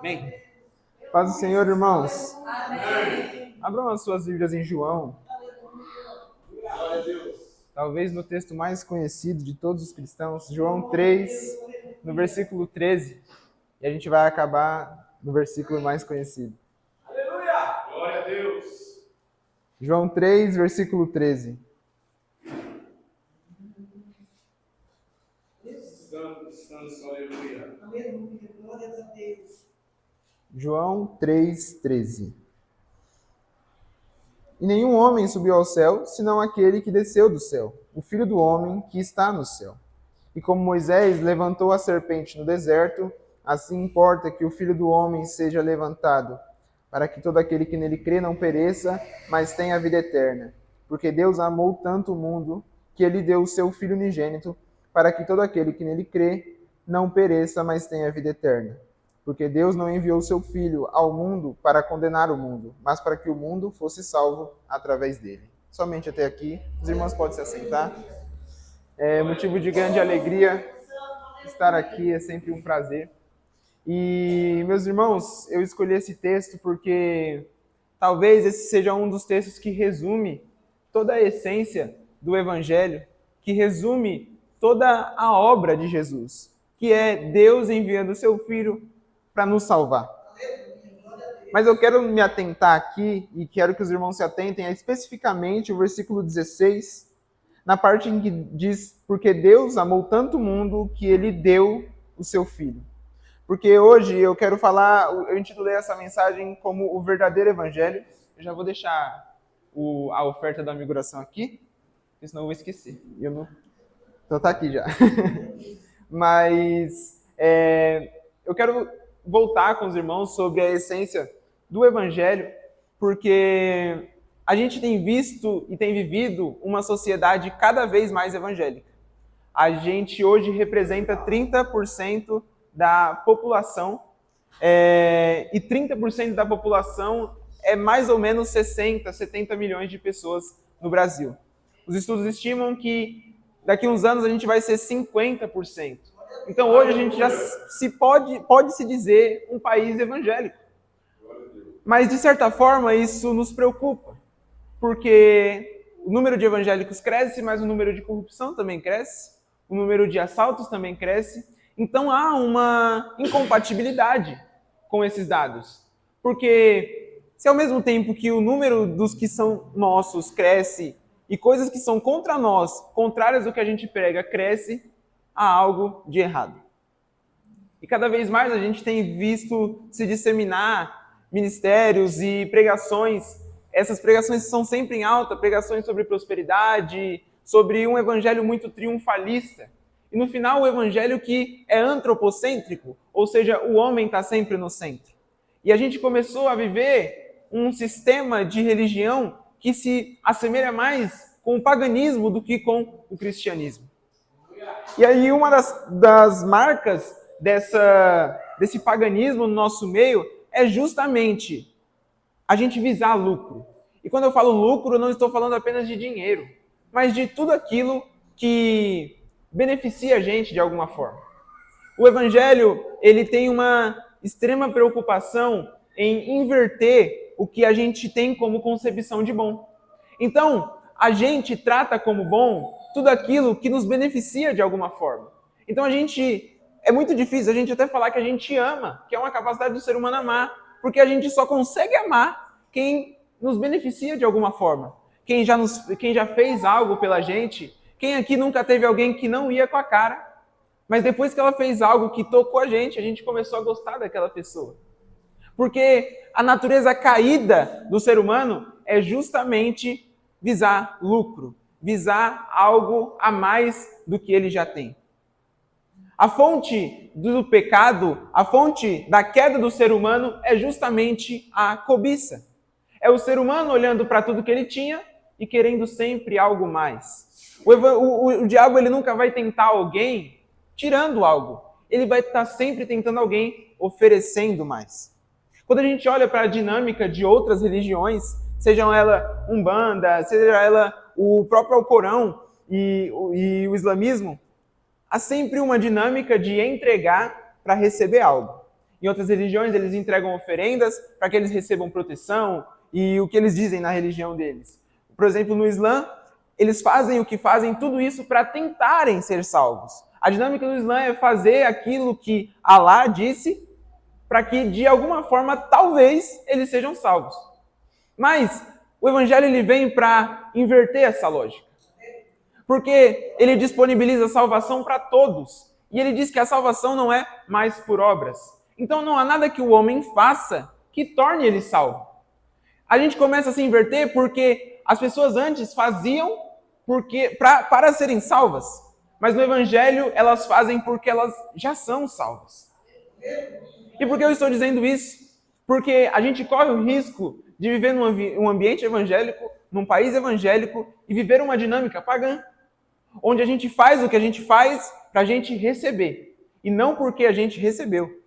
Amém. Paz do Senhor, irmãos. Amém. Abram as suas Bíblias em João. Glória a Deus. Talvez no texto mais conhecido de todos os cristãos, João 3, no versículo 13. E a gente vai acabar no versículo mais conhecido. Aleluia. Glória a Deus. João 3, versículo 13. Santos, aleluia. Aleluia, glórias a Deus. João 3, 13. E nenhum homem subiu ao céu, senão aquele que desceu do céu, o Filho do homem que está no céu. E como Moisés levantou a serpente no deserto, assim importa que o Filho do homem seja levantado, para que todo aquele que nele crê não pereça, mas tenha a vida eterna. Porque Deus amou tanto o mundo, que ele deu o seu Filho unigênito, para que todo aquele que nele crê não pereça, mas tenha a vida eterna. Porque Deus não enviou o seu Filho ao mundo para condenar o mundo, mas para que o mundo fosse salvo através dele. Somente até aqui. Os irmãos podem se assentar. É motivo de grande alegria estar aqui, é sempre um prazer. E, meus irmãos, eu escolhi esse texto porque talvez esse seja um dos textos que resume toda a essência do Evangelho, que resume toda a obra de Jesus, que é Deus enviando o seu Filho para nos salvar. Mas eu quero me atentar aqui, e quero que os irmãos se atentem a especificamente o versículo 16, na parte em que diz, porque Deus amou tanto o mundo que ele deu o seu Filho. Porque hoje eu quero falar, eu intitulei essa mensagem como o verdadeiro Evangelho. Eu já vou deixar a oferta da migração aqui, senão eu vou esquecer. Então tá aqui já. Mas eu quero voltar com os irmãos sobre a essência do Evangelho, porque a gente tem visto e tem vivido uma sociedade cada vez mais evangélica. A gente hoje representa 30% da população, e 30% da população é mais ou menos 60, 70 milhões de pessoas no Brasil. Os estudos estimam que daqui a uns anos a gente vai ser 50%. Então hoje a gente já pode se dizer um país evangélico. Mas de certa forma isso nos preocupa, porque o número de evangélicos cresce, mas o número de corrupção também cresce, o número de assaltos também cresce. Então há uma incompatibilidade com esses dados. Porque se ao mesmo tempo que o número dos que são nossos cresce e coisas que são contra nós, contrárias ao que a gente prega, cresce, há algo de errado. E cada vez mais a gente tem visto se disseminar ministérios e pregações. Essas pregações são sempre em alta, pregações sobre prosperidade, sobre um evangelho muito triunfalista. E no final o evangelho que é antropocêntrico, ou seja, o homem está sempre no centro. E a gente começou a viver um sistema de religião que se assemelha mais com o paganismo do que com o cristianismo. E aí uma das marcas desse paganismo no nosso meio é justamente a gente visar lucro. E quando eu falo lucro, eu não estou falando apenas de dinheiro, mas de tudo aquilo que beneficia a gente de alguma forma. O Evangelho, ele tem uma extrema preocupação em inverter o que a gente tem como concepção de bom. Então, a gente trata como bom tudo aquilo que nos beneficia de alguma forma. Então é muito difícil a gente até falar que a gente ama, que é uma capacidade do ser humano amar, porque a gente só consegue amar quem nos beneficia de alguma forma. Quem já fez algo pela gente. Quem aqui nunca teve alguém que não ia com a cara, mas depois que ela fez algo que tocou a gente começou a gostar daquela pessoa. Porque a natureza caída do ser humano é justamente visar lucro, visar algo a mais do que ele já tem. A fonte do pecado, a fonte da queda do ser humano é justamente a cobiça. É o ser humano olhando para tudo que ele tinha e querendo sempre algo mais. O diabo ele nunca vai tentar alguém tirando algo. Ele vai estar sempre tentando alguém oferecendo mais. Quando a gente olha para a dinâmica de outras religiões, sejam ela Umbanda, seja ela o próprio Alcorão e o islamismo, há sempre uma dinâmica de entregar para receber algo. Em outras religiões, eles entregam oferendas para que eles recebam proteção e o que eles dizem na religião deles. Por exemplo, no Islã, eles fazem o que fazem, tudo isso para tentarem ser salvos. A dinâmica do Islã é fazer aquilo que Alá disse para que, de alguma forma, talvez eles sejam salvos. Mas o Evangelho ele vem para inverter essa lógica. Porque ele disponibiliza salvação para todos. E ele diz que a salvação não é mais por obras. Então não há nada que o homem faça que torne ele salvo. A gente começa a se inverter porque as pessoas antes faziam para serem salvas. Mas no Evangelho elas fazem porque elas já são salvas. E por que eu estou dizendo isso? Porque a gente corre o risco de viver num ambiente evangélico, num país evangélico, e viver uma dinâmica pagã, onde a gente faz o que a gente faz para a gente receber, e não porque a gente recebeu.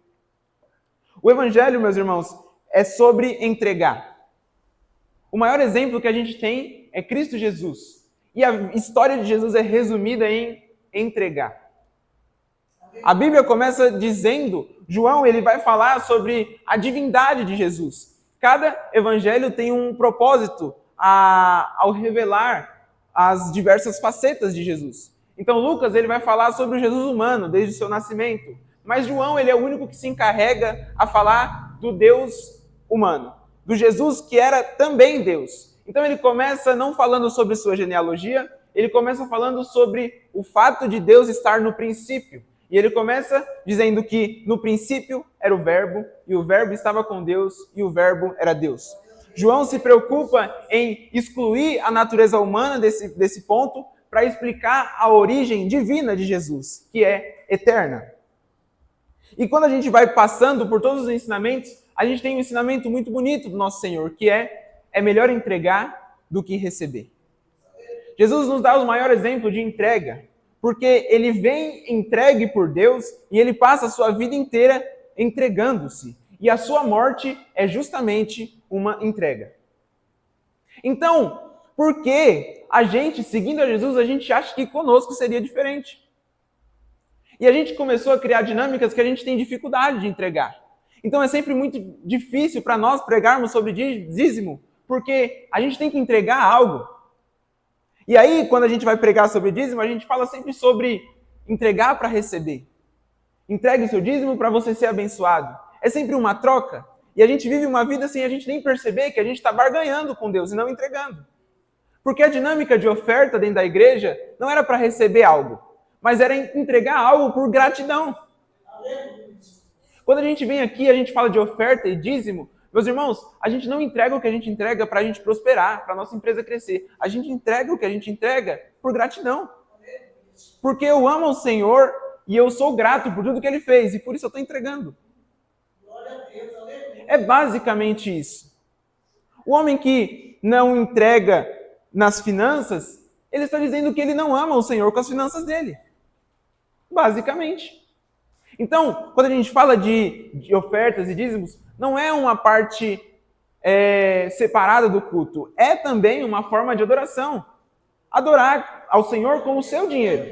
O Evangelho, meus irmãos, é sobre entregar. O maior exemplo que a gente tem é Cristo Jesus. E a história de Jesus é resumida em entregar. A Bíblia começa dizendo, João ele vai falar sobre a divindade de Jesus. Cada evangelho tem um propósito ao revelar as diversas facetas de Jesus. Então Lucas ele vai falar sobre o Jesus humano desde o seu nascimento, mas João ele é o único que se encarrega a falar do Deus humano, do Jesus que era também Deus. Então ele começa não falando sobre sua genealogia, ele começa falando sobre o fato de Deus estar no princípio. E ele começa dizendo que no princípio era o Verbo, e o Verbo estava com Deus, e o Verbo era Deus. João se preocupa em excluir a natureza humana desse ponto para explicar a origem divina de Jesus, que é eterna. E quando a gente vai passando por todos os ensinamentos, a gente tem um ensinamento muito bonito do nosso Senhor, que é melhor entregar do que receber. Jesus nos dá o maior exemplo de entrega, porque ele vem entregue por Deus e ele passa a sua vida inteira entregando-se. E a sua morte é justamente uma entrega. Então, por que a gente, seguindo a Jesus, a gente acha que conosco seria diferente? E a gente começou a criar dinâmicas que a gente tem dificuldade de entregar. Então é sempre muito difícil para nós pregarmos sobre dízimo, porque a gente tem que entregar algo. E aí, quando a gente vai pregar sobre dízimo, a gente fala sempre sobre entregar para receber. Entregue o seu dízimo para você ser abençoado. É sempre uma troca. E a gente vive uma vida sem a gente nem perceber que a gente está barganhando com Deus e não entregando. Porque a dinâmica de oferta dentro da igreja não era para receber algo, mas era entregar algo por gratidão. Quando a gente vem aqui, a gente fala de oferta e dízimo, meus irmãos, a gente não entrega o que a gente entrega para a gente prosperar, para a nossa empresa crescer. A gente entrega o que a gente entrega por gratidão. Porque eu amo o Senhor e eu sou grato por tudo que Ele fez e por isso eu estou entregando. É basicamente isso. O homem que não entrega nas finanças, ele está dizendo que ele não ama o Senhor com as finanças dele. Basicamente. Então, quando a gente fala de ofertas e dízimos, não é uma parte separada do culto. É também uma forma de adoração. Adorar ao Senhor com o seu dinheiro.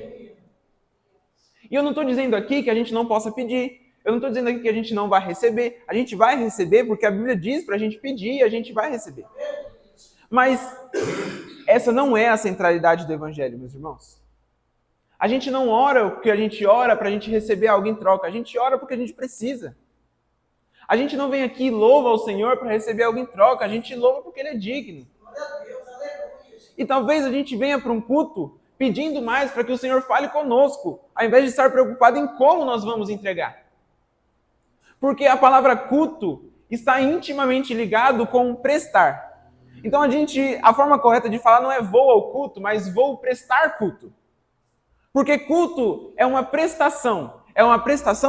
E eu não estou dizendo aqui que a gente não possa pedir. Eu não estou dizendo aqui que a gente não vai receber. A gente vai receber porque a Bíblia diz para a gente pedir e a gente vai receber. Mas essa não é a centralidade do Evangelho, meus irmãos. A gente não ora porque a gente ora para a gente receber algo em troca. A gente ora porque a gente precisa. A gente não vem aqui e louva ao Senhor para receber algo em troca. A gente louva porque Ele é digno. E talvez a gente venha para um culto pedindo mais para que o Senhor fale conosco, ao invés de estar preocupado em como nós vamos entregar. Porque a palavra culto está intimamente ligado com prestar. Então a forma correta de falar não é vou ao culto, mas vou prestar culto. Porque culto é uma prestação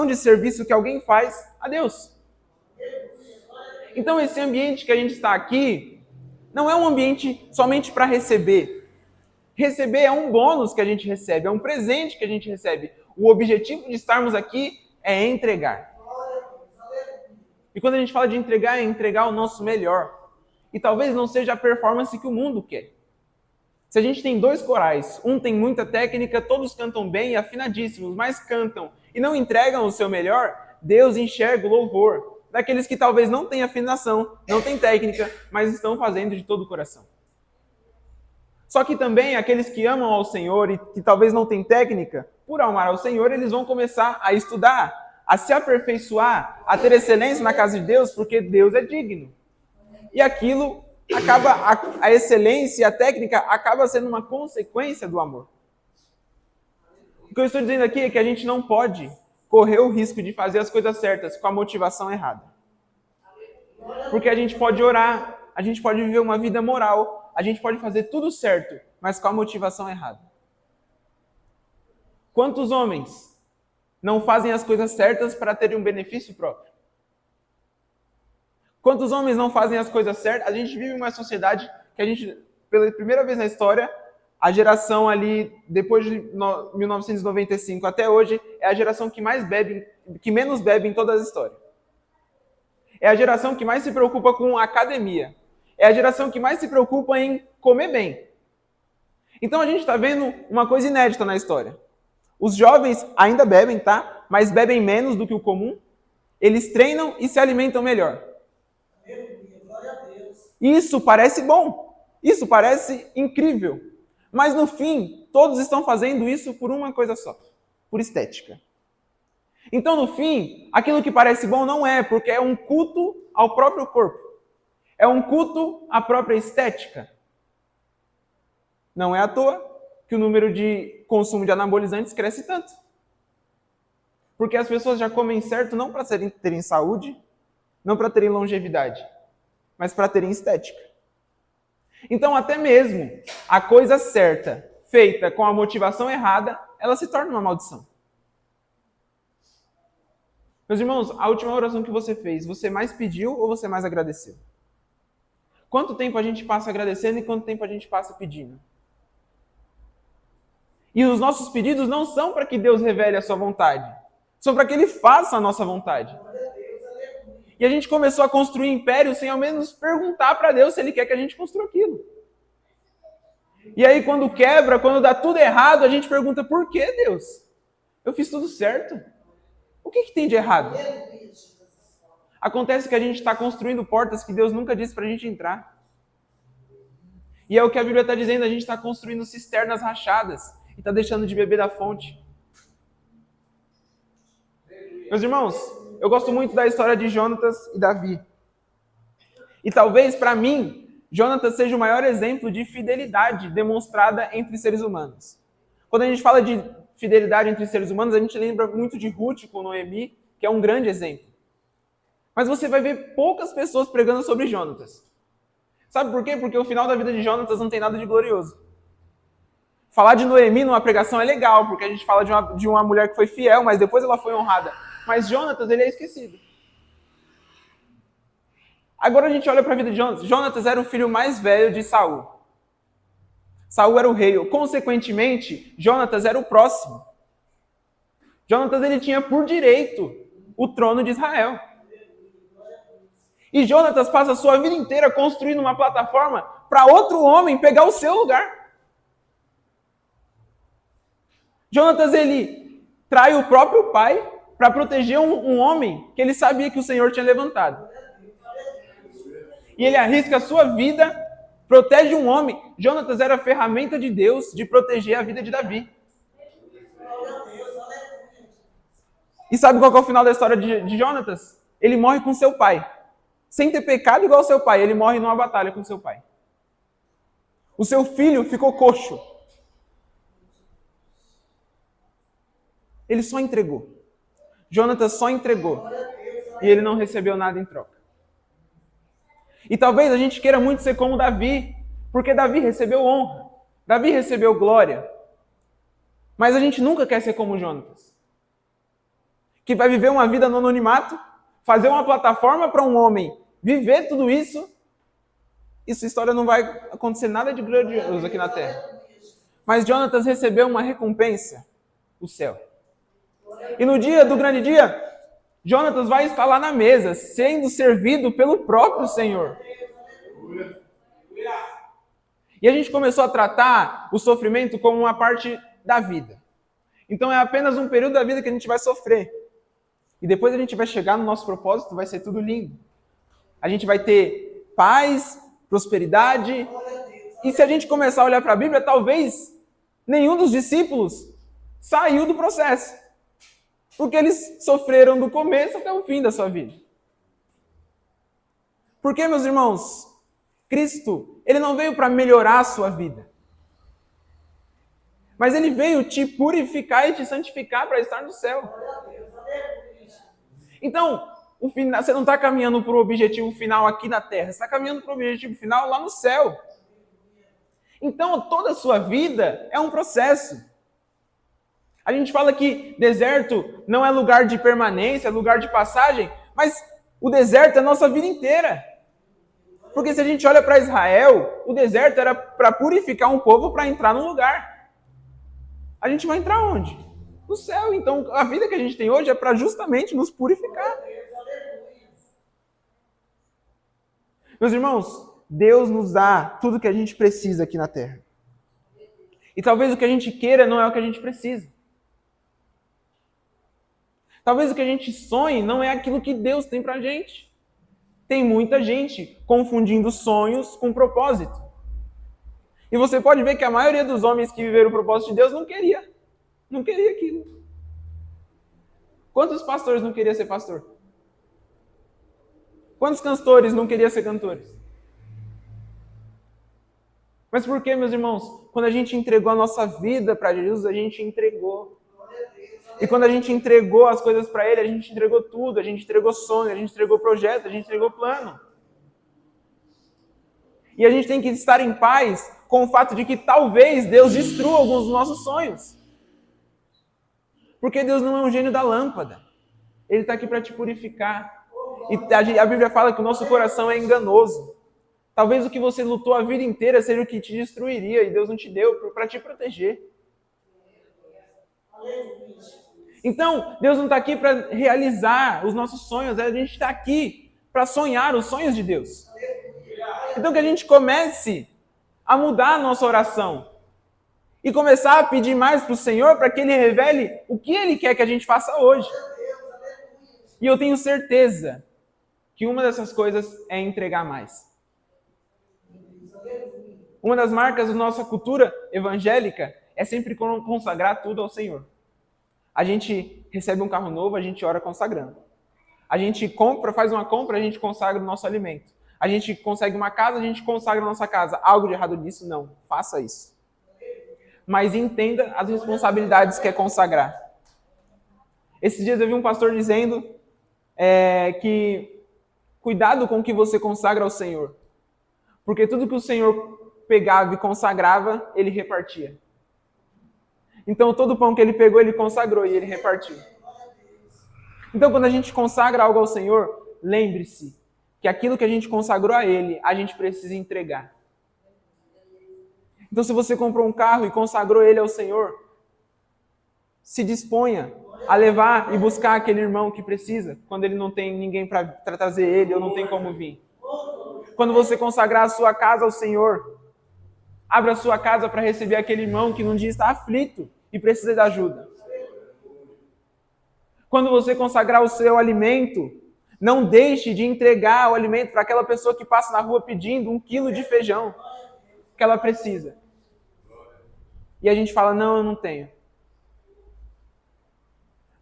de serviço que alguém faz a Deus. Então esse ambiente que a gente está aqui não é um ambiente somente para receber. Receber é um bônus que a gente recebe, é um presente que a gente recebe. O objetivo de estarmos aqui é entregar. E quando a gente fala de entregar, é entregar o nosso melhor. E talvez não seja a performance que o mundo quer. Se a gente tem dois corais, um tem muita técnica, todos cantam bem e afinadíssimos, mas cantam e não entregam o seu melhor, Deus enxerga o louvor daqueles que talvez não tenham afinação, não têm técnica, mas estão fazendo de todo o coração. Só que também aqueles que amam ao Senhor e que talvez não têm técnica, por amar ao Senhor, eles vão começar a estudar, a se aperfeiçoar, a ter excelência na casa de Deus, porque Deus é digno. E aquilo acaba, a excelência e a técnica acaba sendo uma consequência do amor. O que eu estou dizendo aqui é que a gente não pode correr o risco de fazer as coisas certas com a motivação errada. Porque a gente pode orar, a gente pode viver uma vida moral, a gente pode fazer tudo certo, mas com a motivação errada. Quantos homens não fazem as coisas certas para terem um benefício próprio? Quantos homens não fazem as coisas certas? A gente vive uma sociedade que a gente, pela primeira vez na história, a geração ali, depois de 1995 até hoje, é a geração que menos bebe em toda a história. É a geração que mais se preocupa com a academia. É a geração que mais se preocupa em comer bem. Então a gente está vendo uma coisa inédita na história. Os jovens ainda bebem, tá? Mas bebem menos do que o comum. Eles treinam e se alimentam melhor. Isso parece bom. Isso parece incrível. Mas no fim, todos estão fazendo isso por uma coisa só. Por estética. Então no fim, aquilo que parece bom não é, porque é um culto ao próprio corpo. É um culto à própria estética. Não é à toa que o número de consumo de anabolizantes cresce tanto. Porque as pessoas já comem certo não para terem saúde, não para terem longevidade, mas para terem estética. Então até mesmo a coisa certa, feita com a motivação errada, ela se torna uma maldição. Meus irmãos, a última oração que você fez, você mais pediu ou você mais agradeceu? Quanto tempo a gente passa agradecendo e quanto tempo a gente passa pedindo? E os nossos pedidos não são para que Deus revele a sua vontade. São para que Ele faça a nossa vontade. E a gente começou a construir impérios sem ao menos perguntar para Deus se Ele quer que a gente construa aquilo. E aí quando quebra, quando dá tudo errado, a gente pergunta, por que Deus? Eu fiz tudo certo. O que tem de errado? Acontece que a gente está construindo portas que Deus nunca disse para a gente entrar. E é o que a Bíblia está dizendo, a gente está construindo cisternas rachadas e está deixando de beber da fonte. Meus irmãos, eu gosto muito da história de Jonatas e Davi. E talvez, para mim, Jonatas seja o maior exemplo de fidelidade demonstrada entre seres humanos. Quando a gente fala de fidelidade entre seres humanos, a gente lembra muito de Ruth com Noemi, que é um grande exemplo. Mas você vai ver poucas pessoas pregando sobre Jonatas. Sabe por quê? Porque o final da vida de Jonatas não tem nada de glorioso. Falar de Noemi numa pregação é legal, porque a gente fala de uma mulher que foi fiel, mas depois ela foi honrada. Mas Jonatas, ele é esquecido. Agora a gente olha para a vida de Jonatas. Jonatas era o filho mais velho de Saul. Saul era o rei. Consequentemente, Jonatas era o próximo. Jonatas, ele tinha por direito o trono de Israel. E Jonatas passa a sua vida inteira construindo uma plataforma para outro homem pegar o seu lugar. Jonatas, ele trai o próprio pai para proteger um homem que ele sabia que o Senhor tinha levantado. E ele arrisca a sua vida, protege um homem. Jonatas era a ferramenta de Deus de proteger a vida de Davi. E sabe qual é o final da história de Jonatas? Ele morre com seu pai. Sem ter pecado igual ao seu pai, ele morre numa batalha com seu pai. O seu filho ficou coxo. Ele só entregou. Jonatas só entregou. E ele não recebeu nada em troca. E talvez a gente queira muito ser como Davi, porque Davi recebeu honra. Davi recebeu glória. Mas a gente nunca quer ser como Jonatas, que vai viver uma vida no anonimato, fazer uma plataforma para um homem viver tudo isso, e sua história não vai acontecer nada de grandioso aqui na terra. Mas Jonatas recebeu uma recompensa, o céu. E no dia do grande dia, Jonatas vai estar lá na mesa, sendo servido pelo próprio Senhor. E a gente começou a tratar o sofrimento como uma parte da vida. Então é apenas um período da vida que a gente vai sofrer. E depois a gente vai chegar no nosso propósito, vai ser tudo lindo. A gente vai ter paz, prosperidade. E se a gente começar a olhar para a Bíblia, talvez nenhum dos discípulos saiu do processo. Porque eles sofreram do começo até o fim da sua vida. Porque, meus irmãos, Cristo, ele não veio para melhorar a sua vida. Mas ele veio te purificar e te santificar para estar no céu. Então, você não está caminhando para o objetivo final aqui na terra. Você está caminhando para o objetivo final lá no céu. Então, toda a sua vida é um processo. A gente fala que deserto não é lugar de permanência, é lugar de passagem, mas o deserto é a nossa vida inteira. Porque se a gente olha para Israel, o deserto era para purificar um povo para entrar num lugar. A gente vai entrar onde? No céu. Então, a vida que a gente tem hoje é para justamente nos purificar. Meus irmãos, Deus nos dá tudo que a gente precisa aqui na terra. E talvez o que a gente queira não é o que a gente precisa. Talvez o que a gente sonhe não é aquilo que Deus tem pra gente. Tem muita gente confundindo sonhos com propósito. E você pode ver que a maioria dos homens que viveram o propósito de Deus não queria. Não queria aquilo. Quantos pastores não queriam ser pastor? Quantos cantores não queriam ser cantores? Mas por que, meus irmãos? Quando a gente entregou a nossa vida para Jesus, a gente entregou. E quando a gente entregou as coisas para Ele, a gente entregou tudo. A gente entregou sonho, a gente entregou projeto, a gente entregou plano. E a gente tem que estar em paz com o fato de que talvez Deus destrua alguns dos nossos sonhos. Porque Deus não é um gênio da lâmpada. Ele está aqui para te purificar. E a Bíblia fala que o nosso coração é enganoso. Talvez o que você lutou a vida inteira seja o que te destruiria e Deus não te deu para te proteger. Então, Deus não está aqui para realizar os nossos sonhos, a gente está aqui para sonhar os sonhos de Deus. Então que a gente comece a mudar a nossa oração e começar a pedir mais para o Senhor para que Ele revele o que Ele quer que a gente faça hoje. E eu tenho certeza que uma dessas coisas é entregar mais. Uma das marcas da nossa cultura evangélica é sempre consagrar tudo ao Senhor. A gente recebe um carro novo, a gente ora consagrando. A gente faz uma compra, a gente consagra o nosso alimento. A gente consegue uma casa, a gente consagra a nossa casa. Algo de errado nisso? Não. Faça isso. Mas entenda as responsabilidades que é consagrar. Esses dias eu vi um pastor dizendo que cuidado com o que você consagra ao Senhor. Porque tudo que o Senhor pegava e consagrava, Ele repartia. Então todo pão que Ele pegou, Ele consagrou e Ele repartiu. Então quando a gente consagra algo ao Senhor, lembre-se que aquilo que a gente consagrou a Ele, a gente precisa entregar. Então se você comprou um carro e consagrou ele ao Senhor, se disponha a levar e buscar aquele irmão que precisa, quando ele não tem ninguém para trazer ele ou não tem como vir. Quando você consagrar a sua casa ao Senhor, abra a sua casa para receber aquele irmão que num dia está aflito e precisa de ajuda. Quando você consagrar o seu alimento, não deixe de entregar o alimento para aquela pessoa que passa na rua pedindo 1 quilo de feijão que ela precisa. E a gente fala, não, eu não tenho.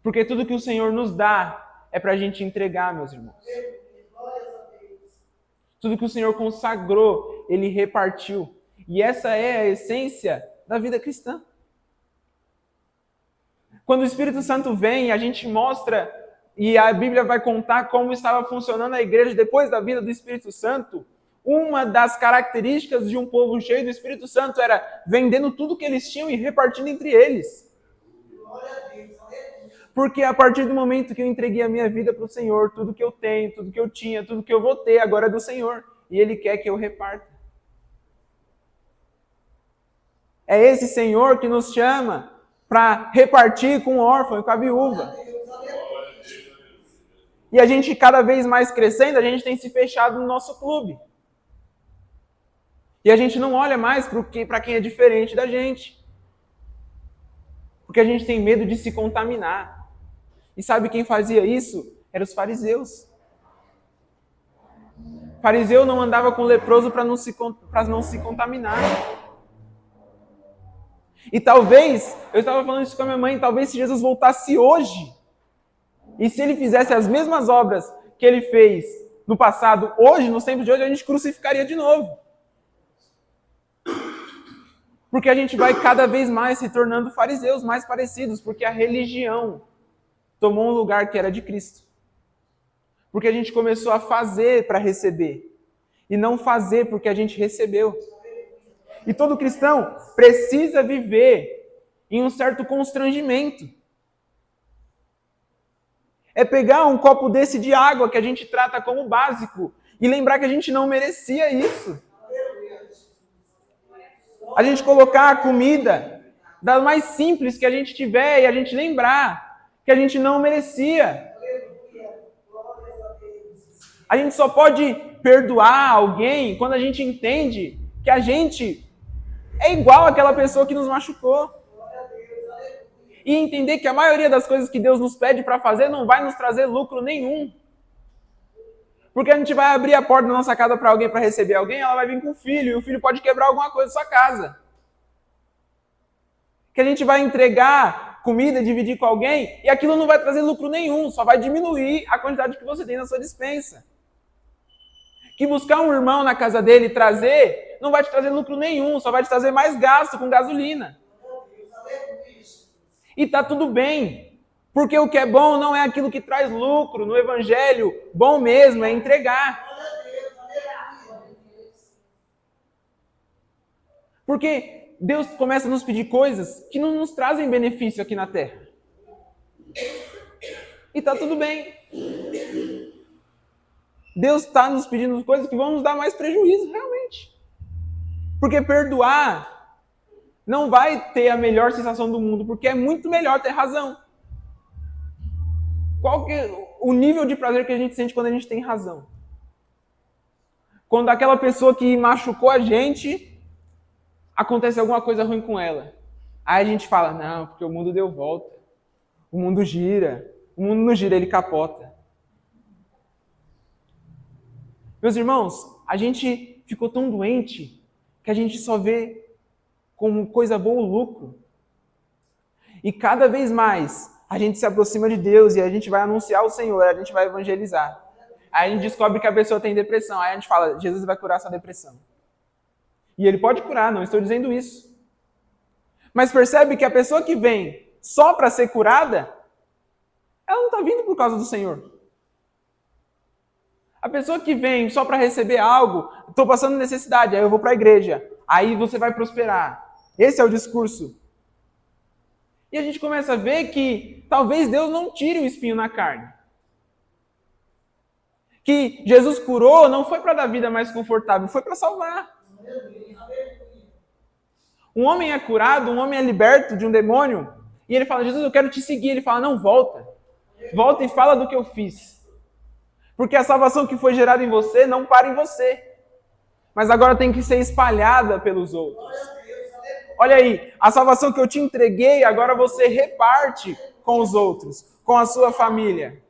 Porque tudo que o Senhor nos dá é para a gente entregar, meus irmãos. Tudo que o Senhor consagrou, Ele repartiu. E essa é a essência da vida cristã. Quando o Espírito Santo vem, a gente mostra, e a Bíblia vai contar como estava funcionando a igreja depois da vinda do Espírito Santo. Uma das características de um povo cheio do Espírito Santo era vendendo tudo que eles tinham e repartindo entre eles. Porque a partir do momento que eu entreguei a minha vida para o Senhor, tudo que eu tenho, tudo que eu tinha, tudo que eu vou ter agora é do Senhor. E Ele quer que eu reparta. É esse Senhor que nos chama para repartir com o órfão e com a viúva. E a gente, cada vez mais crescendo, a gente tem se fechado no nosso clube. E a gente não olha mais para quem é diferente da gente. Porque a gente tem medo de se contaminar. E sabe quem fazia isso? Eram os fariseus. O fariseu não andava com leproso para não se contaminar. E talvez, eu estava falando isso com a minha mãe, talvez se Jesus voltasse hoje, e se ele fizesse as mesmas obras que ele fez no passado, hoje, nos tempos de hoje, a gente crucificaria de novo. Porque a gente vai cada vez mais se tornando fariseus, mais parecidos, porque a religião tomou um lugar que era de Cristo. Porque a gente começou a fazer para receber, e não fazer porque a gente recebeu. E todo cristão precisa viver em um certo constrangimento. É pegar um copo desse de água que a gente trata como básico e lembrar que a gente não merecia isso. A gente colocar a comida da mais simples que a gente tiver e a gente lembrar que a gente não merecia. A gente só pode perdoar alguém quando a gente entende que a gente é igual àquela pessoa que nos machucou. E entender que a maioria das coisas que Deus nos pede para fazer não vai nos trazer lucro nenhum. Porque a gente vai abrir a porta da nossa casa para alguém, para receber alguém, ela vai vir com o filho, e o filho pode quebrar alguma coisa da sua casa. Que a gente vai entregar comida, dividir com alguém, e aquilo não vai trazer lucro nenhum, só vai diminuir a quantidade que você tem na sua despensa. Que buscar um irmão na casa dele e trazer, não vai te trazer lucro nenhum, só vai te trazer mais gasto com gasolina. E tá tudo bem, porque o que é bom não é aquilo que traz lucro. No evangelho, bom mesmo é entregar. Porque Deus começa a nos pedir coisas que não nos trazem benefício aqui na terra. E tá tudo bem. Deus está nos pedindo coisas que vão nos dar mais prejuízo, realmente. Porque perdoar não vai ter a melhor sensação do mundo, porque é muito melhor ter razão. Qual que é o nível de prazer que a gente sente quando a gente tem razão? Quando aquela pessoa que machucou a gente, acontece alguma coisa ruim com ela. Aí a gente fala, não, porque o mundo deu volta. O mundo gira. O mundo não gira, ele capota. Meus irmãos, a gente ficou tão doente que a gente só vê como coisa boa o lucro. E cada vez mais a gente se aproxima de Deus e a gente vai anunciar o Senhor, a gente vai evangelizar. Aí a gente descobre que a pessoa tem depressão. Aí a gente fala, Jesus vai curar sua depressão. E ele pode curar, não estou dizendo isso. Mas percebe que a pessoa que vem só para ser curada, ela não está vindo por causa do Senhor. A pessoa que vem só para receber algo, estou passando necessidade, aí eu vou para a igreja, aí você vai prosperar. Esse é o discurso. E a gente começa a ver que talvez Deus não tire o espinho na carne. Que Jesus curou não foi para dar vida mais confortável, foi para salvar. Um homem é curado, um homem é liberto de um demônio, e ele fala, Jesus, eu quero te seguir. Ele fala, não, volta. Volta e fala do que eu fiz. Porque a salvação que foi gerada em você não para em você. Mas agora tem que ser espalhada pelos outros. Olha aí, a salvação que eu te entreguei, agora você reparte com os outros, com a sua família.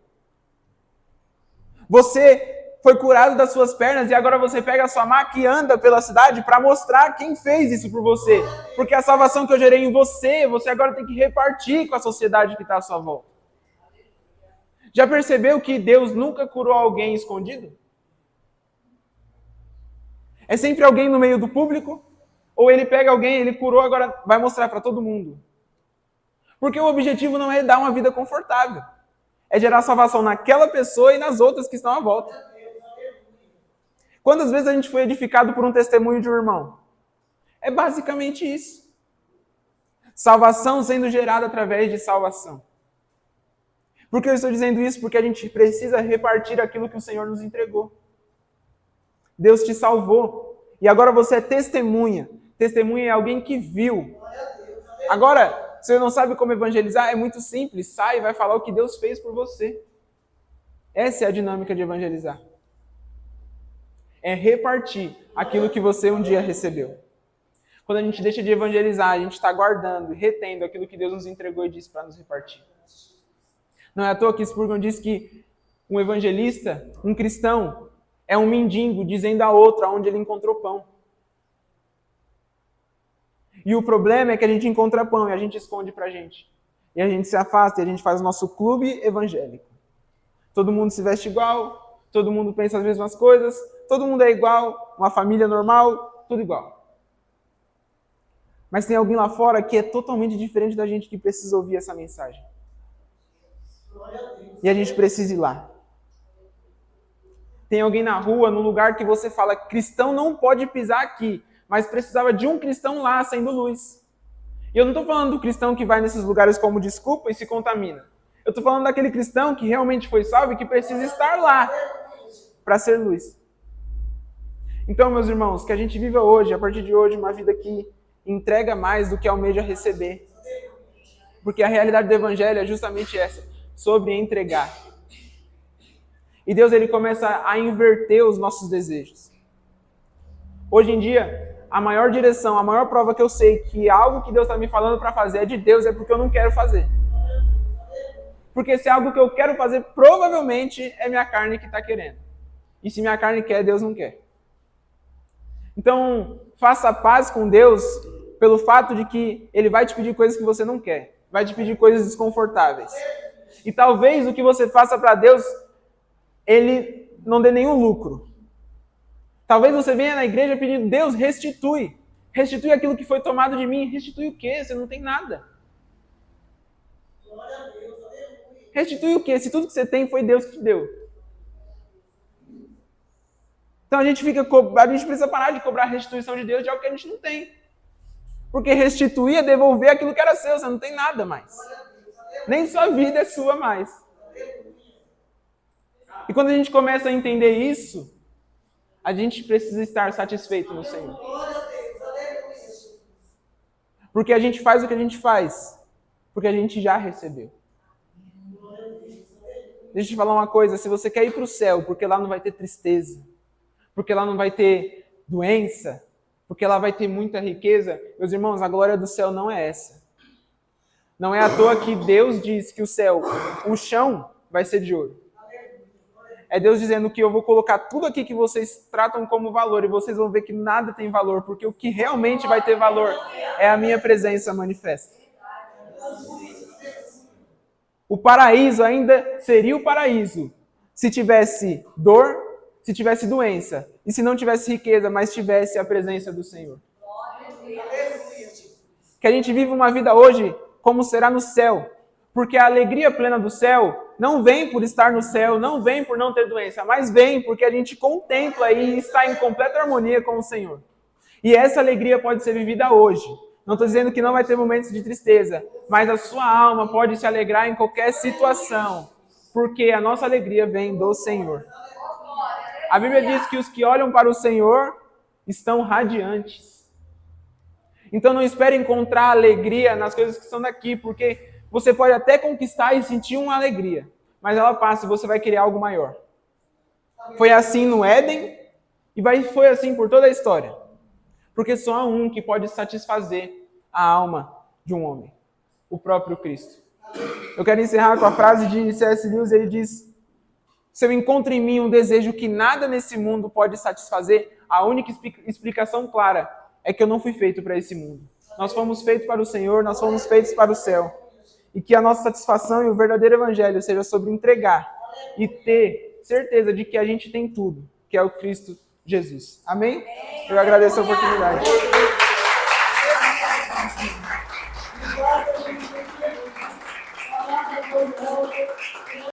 Você foi curado das suas pernas e agora você pega a sua maca e anda pela cidade para mostrar quem fez isso por você. Porque a salvação que eu gerei em você, você agora tem que repartir com a sociedade que está à sua volta. Já percebeu que Deus nunca curou alguém escondido? É sempre alguém no meio do público? Ou ele pega alguém, ele curou, agora vai mostrar para todo mundo? Porque o objetivo não é dar uma vida confortável. É gerar salvação naquela pessoa e nas outras que estão à volta. Quantas vezes a gente foi edificado por um testemunho de um irmão? É basicamente isso. Salvação sendo gerada através de salvação. Por que eu estou dizendo isso? Porque a gente precisa repartir aquilo que o Senhor nos entregou. Deus te salvou. E agora você é testemunha. Testemunha é alguém que viu. Agora, se você não sabe como evangelizar, é muito simples. Sai e vai falar o que Deus fez por você. Essa é a dinâmica de evangelizar. É repartir aquilo que você um dia recebeu. Quando a gente deixa de evangelizar, a gente está guardando e retendo aquilo que Deus nos entregou e disse para nos repartir. Não é à toa que Spurgeon diz que um evangelista, um cristão, é um mendigo dizendo a outro aonde ele encontrou pão. E o problema é que a gente encontra pão e a gente esconde pra gente. E a gente se afasta e a gente faz o nosso clube evangélico. Todo mundo se veste igual, todo mundo pensa as mesmas coisas, todo mundo é igual, uma família normal, tudo igual. Mas tem alguém lá fora que é totalmente diferente da gente que precisa ouvir essa mensagem. E a gente precisa ir lá. Tem alguém na rua, num lugar que você fala, cristão não pode pisar aqui, mas precisava de um cristão lá, sendo luz. E eu não estou falando do cristão que vai nesses lugares como desculpa e se contamina. Eu estou falando daquele cristão que realmente foi salvo e que precisa estar lá para ser luz. Então, meus irmãos, que a gente viva hoje, a partir de hoje, uma vida que entrega mais do que almeja receber. Porque a realidade do Evangelho é justamente essa, sobre entregar. E Deus ele começa a inverter os nossos desejos. Hoje em dia, a maior direção, a maior prova que eu sei que algo que Deus está me falando para fazer é de Deus, é porque eu não quero fazer. Porque se é algo que eu quero fazer, provavelmente é minha carne que está querendo. E se minha carne quer, Deus não quer. Então, faça paz com Deus pelo fato de que Ele vai te pedir coisas que você não quer. Vai te pedir coisas desconfortáveis. E talvez o que você faça para Deus, Ele não dê nenhum lucro. Talvez você venha na igreja pedindo, Deus, restitui. Restitui aquilo que foi tomado de mim. Restitui o quê? Você não tem nada. Restitui o quê? Se tudo que você tem foi Deus que te deu. Então a gente precisa parar de cobrar a restituição de Deus de algo que a gente não tem. Porque restituir é devolver aquilo que era seu, você não tem nada mais. Nem sua vida é sua mais. E quando a gente começa a entender isso, a gente precisa estar satisfeito no Senhor. Porque a gente faz o que a gente faz, porque a gente já recebeu. Deixa eu te falar uma coisa, se você quer ir para o céu, porque lá não vai ter tristeza, porque lá não vai ter doença, porque lá vai ter muita riqueza, meus irmãos, a glória do céu não é essa. Não é à toa que Deus diz que o céu, o chão vai ser de ouro. É Deus dizendo que eu vou colocar tudo aqui que vocês tratam como valor e vocês vão ver que nada tem valor, porque o que realmente vai ter valor é a minha presença manifesta. O paraíso ainda seria o paraíso se tivesse dor, se tivesse doença e se não tivesse riqueza, mas tivesse a presença do Senhor. Que a gente vive uma vida hoje como será no céu, porque a alegria plena do céu não vem por estar no céu, não vem por não ter doença, mas vem porque a gente contempla e está em completa harmonia com o Senhor. E essa alegria pode ser vivida hoje. Não estou dizendo que não vai ter momentos de tristeza, mas a sua alma pode se alegrar em qualquer situação, porque a nossa alegria vem do Senhor. A Bíblia diz que os que olham para o Senhor estão radiantes. Então não espere encontrar alegria nas coisas que são daqui, porque você pode até conquistar e sentir uma alegria, mas ela passa e você vai querer algo maior. Foi assim no Éden e foi assim por toda a história. Porque só há um que pode satisfazer a alma de um homem, o próprio Cristo. Eu quero encerrar com a frase de C.S. Lewis, ele diz: se eu encontro em mim um desejo que nada nesse mundo pode satisfazer, a única explicação clara é que eu não fui feito para esse mundo. Nós fomos feitos para o Senhor, nós fomos feitos para o céu. E que a nossa satisfação e o verdadeiro evangelho seja sobre entregar e ter certeza de que a gente tem tudo, que é o Cristo Jesus. Amém? Eu agradeço a oportunidade.